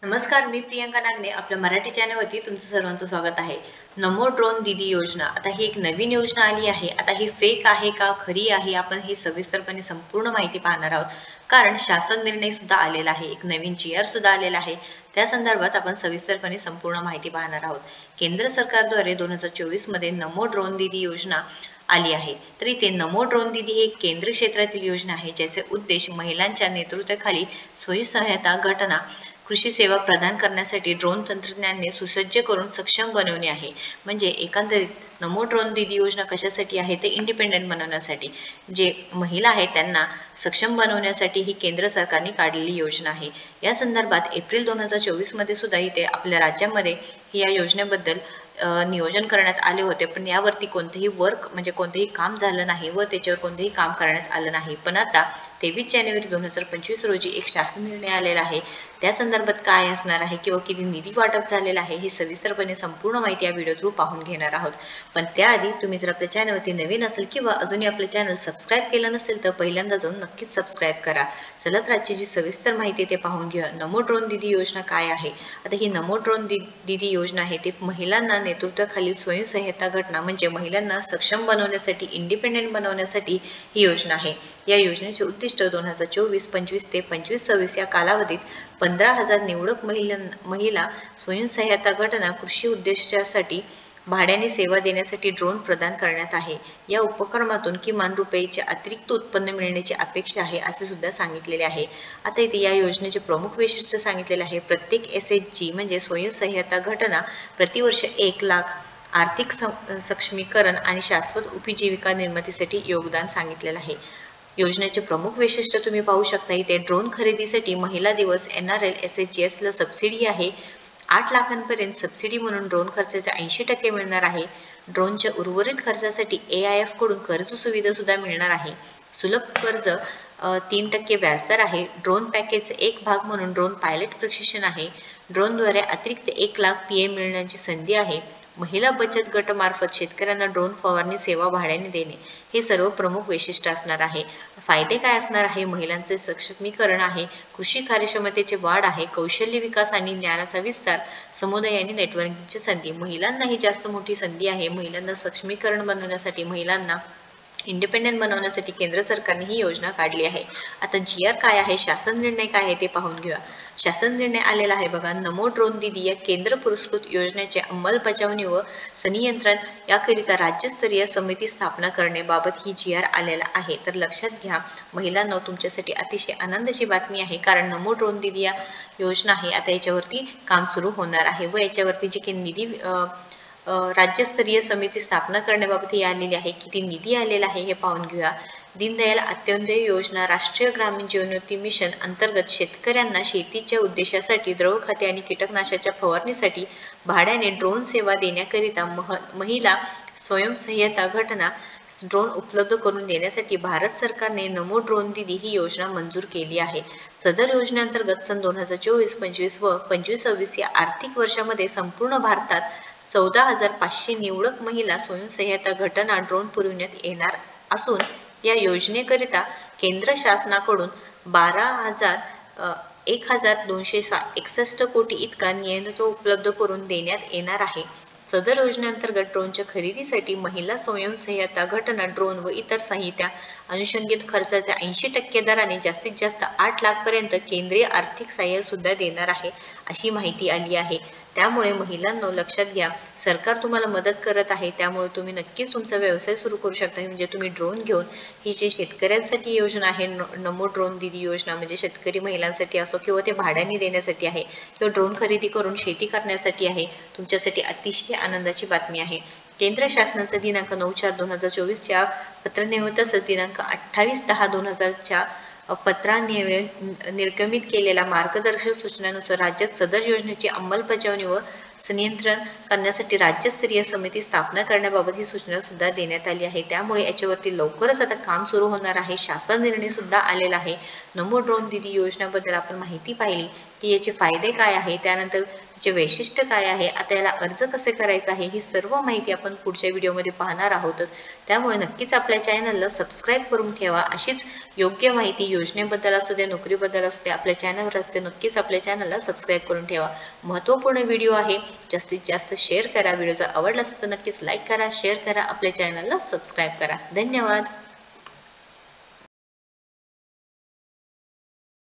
नमस्कार, मी प्रियंका नागने आपल्या मराठी चॅनलवरती तुमचं सर्वांचं स्वागत आहे. नमो ड्रोन दीदी योजना आता ही एक नवीन योजना आली आहे. आता ही फेक आहे का खरी आहे, आपण हे सविस्तरपणे संपूर्ण माहिती पाहणार आहोत. कारण शासन निर्णय सुद्धा आलेला आहे, एक नवीन GR सुद्धा आलेला आहे. त्या संदर्भात आपण सविस्तरपणे संपूर्ण माहिती पाहणार आहोत. केंद्र सरकारद्वारे 2024 मध्ये नमो ड्रोन दीदी योजना आली आहे. तर इथे नमो ड्रोन दीदी ही एक केंद्र क्षेत्रातील योजना आहे, ज्याचे उद्देश महिलांच्या नेतृत्वाखाली स्वयंसहायता गटांना कृषी सेवा प्रदान करण्यासाठी ड्रोन तंत्रज्ञानाने सुसज्ज करून सक्षम बनवणे आहे. म्हणजे एकंदरीत नमो ड्रोन दीदी योजना कशासाठी आहे, ते इंडिपेंडेंट बनवण्यासाठी, जे महिला आहेत त्यांना सक्षम बनवण्यासाठी ही केंद्र सरकारने काढलेली योजना आहे. या संदर्भात एप्रिल 2024 मध्ये सुद्धा इथे आपल्या राज्यामध्ये या योजनेबद्दल नियोजन करण्यात आले होते, पण यावरती कोणतेही वर्क म्हणजे कोणतेही काम झालं नाही व त्याच्यावर कोणतेही काम करण्यात आलं नाही. पण आता 23 जानेवारी 2025 रोजी एक शासन निर्णय आलेला आहे. त्या संदर्भात काय असणार आहे किंवा किती निधी वाटप झालेला आहे, ही सविस्तरपणे संपूर्ण माहिती या व्हिडिओ थ्रू पाहून घेणार आहोत. पण त्याआधी तुम्ही जर आपल्या चॅनलवरती नवीन असेल किंवा अजूनही आपलं चॅनल सबस्क्राईब केलं नसेल तर पहिल्यांदा जाऊन नक्कीच सबस्क्राईब करा. चला तर आजची जी सविस्तर माहिती ते पाहून घेऊया. नमो ड्रोन दीदी योजना काय आहे. आता ही नमो ड्रोन दीदी योजना आहे ती महिलांना नेतृत्वाखालील स्वयंसहायता गटना म्हणजे महिलांना सक्षम बनवण्यासाठी, इंडिपेंडेंट बनवण्यासाठी ही योजना आहे. या योजनेचे उद्दिष्ट 2024-25 ते 25-26 या कालावधीत 15,000 निवडक महिला स्वयंसहायता गटांना कृषी उद्देशासाठी भाड्याने सेवा देण्यासाठी ड्रोन प्रदान करण्यात आहे. या उपक्रमातून किमान रुपयाचे अतिरिक्त उत्पन्न मिळण्याची अपेक्षा आहे, असे सुद्धा सांगितलेले आहे. आता इथे या योजनेचे प्रमुख वैशिष्ट्य सांगितलेले आहे. प्रत्येक SHG म्हणजे स्वयंसहायता गटांना प्रतिवर्ष 1 लाख आर्थिक सक्षमीकरण आणि शाश्वत उपजीविका निर्मितीसाठी योगदान सांगितलेलं आहे. योजनेचे प्रमुख वैशिष्ट्य तुम्ही पाहू शकता. इथे ड्रोन खरेदीसाठी महिला दिवस NRL SHGS ला सबसिडी आहे. 8 लाखांपर्यंत सबसिडी म्हणून ड्रोन खर्चाच्या 80% मिळणार आहे. ड्रोनच्या उर्वरित खर्चासाठी AIF कडून कर्ज सुविधा सुद्धा मिळणार आहे. सुलभ कर्ज 3% व्याजदर आहे. ड्रोन पॅकेजचा एक भाग म्हणून ड्रोन पायलट प्रशिक्षण आहे. ड्रोनद्वारे अतिरिक्त 1 लाख PM मिळण्याची संधी आहे. महिला बचत गटामार्फत शेतकऱ्यांना ड्रोन फवारणी सेवा भाड्याने देणे, हे सर्व प्रमुख वैशिष्ट्य असणार आहे. फायदे काय असणार आहे. महिलांचे सक्षमीकरण आहे, कृषी कार्यक्षमतेचे वाढ आहे, कौशल्य विकास आणि ज्ञानाचा विस्तार, समुदाय आणि नेटवर्किंगची संधी. महिलांनाही जास्त मोठी संधी आहे. महिलांना सक्षमीकरण बनवण्यासाठी, महिलांना इंडिपेंडेंट बनवण्यासाठी केंद्र सरकारने ही योजना काढली आहे. आता GR काय आहे, शासन निर्णय काय आहे ते पाहून घेऊया. शासन निर्णय आलेला आहे बघा. नमो ड्रोन दीदी या केंद्र पुरस्कृत योजनेचे अंमलबजावणी व संनियंत्रण याकरिता राज्यस्तरीय समिती स्थापना करण्याबाबत ही GR आलेला आहे. तर लक्षात घ्या महिलांना, तुमच्यासाठी अतिशय आनंदाची बातमी आहे, कारण नमो ड्रोन दीदी या योजना आहे आता याच्यावरती काम सुरू होणार आहे व याच्यावरती जे काही निधी राज्यस्तरीय समिती स्थापना करण्याबाबत ही आलेली आहे. किती निधी आलेला आहे हे पाहून घेऊया. दीनदयाल अंत्योदय योजना राष्ट्रीय ग्रामीण जीवनोन्नती मिशन अंतर्गत शेतकऱ्यांना शेतीच्या उद्देशासाठी द्रव खते आणि कीटकनाशकाच्या फवारणीसाठी भाड्याने ड्रोन सेवा देण्याकरिता महिला स्वयंसहायता गटांना ड्रोन उपलब्ध करून देण्यासाठी भारत सरकारने नमो ड्रोन दीदी ही योजना मंजूर केली आहे. सदर योजनेअंतर्गत सन 2024-25 व 25-26 या आर्थिक वर्षामध्ये संपूर्ण भारतात 14,500 निवडक महिला स्वयंसहायता गटांना ड्रोन पुरविण्यात येणार असून या योजनेकरिता केंद्र शासनाकडून 1,261 कोटी इतका निधी उपलब्ध करून देण्यात येणार आहे. सदर योजनेअंतर्गत ड्रोनच्या खरेदीसाठी महिला स्वयंसहायता गटांना ड्रोन व इतर साहित्य अनुषंगिक खर्चाच्या 80% दराने जास्तीत जास्त 8 लाख पर्यंत केंद्रीय आर्थिक सहाय्य सुद्धा देणार आहे, अशी माहिती आली आहे. त्यामुळे महिलांनो लक्षात घ्या, सरकार तुम्हाला मदत करत आहे, त्यामुळे तुम्ही नक्कीच तुमचा व्यवसाय सुरू करू शकता. म्हणजे तुम्ही ड्रोन घेऊन, ही जी शेतकऱ्यांसाठी योजना आहे नमो ड्रोन दीदी योजना, म्हणजे शेतकरी महिलांसाठी असो किंवा ते भाड्याने देण्यासाठी आहे किंवा ड्रोन खरेदी करून शेती करण्यासाठी आहे, तुमच्यासाठी अतिशय आनंदाची बातमी आहे. केंद्र शासनाचा दिनांक 9/4/2024 च्या पत्रनेमूत तसंच दिनांक 28/10/2000 च्या पत्रान्वये निर्गमित केलेल्या मार्गदर्शक सूचनांनुसार राज्यात सदर योजनेची अंमलबजावणी व संनियंत्रण करण्यासाठी राज्यस्तरीय समिती स्थापना करण्याबाबत ही सूचना सुद्धा देण्यात आली आहे। त्यामुळे याच्यावरती लवकरच आता काम सुरू होणार आहे। शासन निर्णय सुद्धा आलेला आहे। नमो ड्रोन दीदी योजनेबद्दल आपण माहिती पाहिली की याचे फायदे काय आहे, त्यानंतर त्याचे वैशिष्ट्य काय आहे, आता याला अर्ज कसे करायचा आहे, ही सर्व माहिती आपण पुढच्या व्हिडिओमध्ये पाहणार आहोतच। त्यामुळे नक्कीच आपल्या चॅनलला सबस्क्राईब करून ठेवा। अशीच योग्य माहिती योजनेबद्दल असू दे, नोकरीबद्दल असू दे, आपल्या चॅनलवर असते, नक्कीच आपल्या चॅनलला सबस्क्राईब करून ठेवा। महत्त्वपूर्ण व्हिडिओ आहे, जास्तीत जास्त शेअर करा। व्हिडिओ जर आवडला असेल तर नक्कीच लाईक करा, शेअर करा, आपल्या चॅनलला सबस्क्राईब करा। धन्यवाद।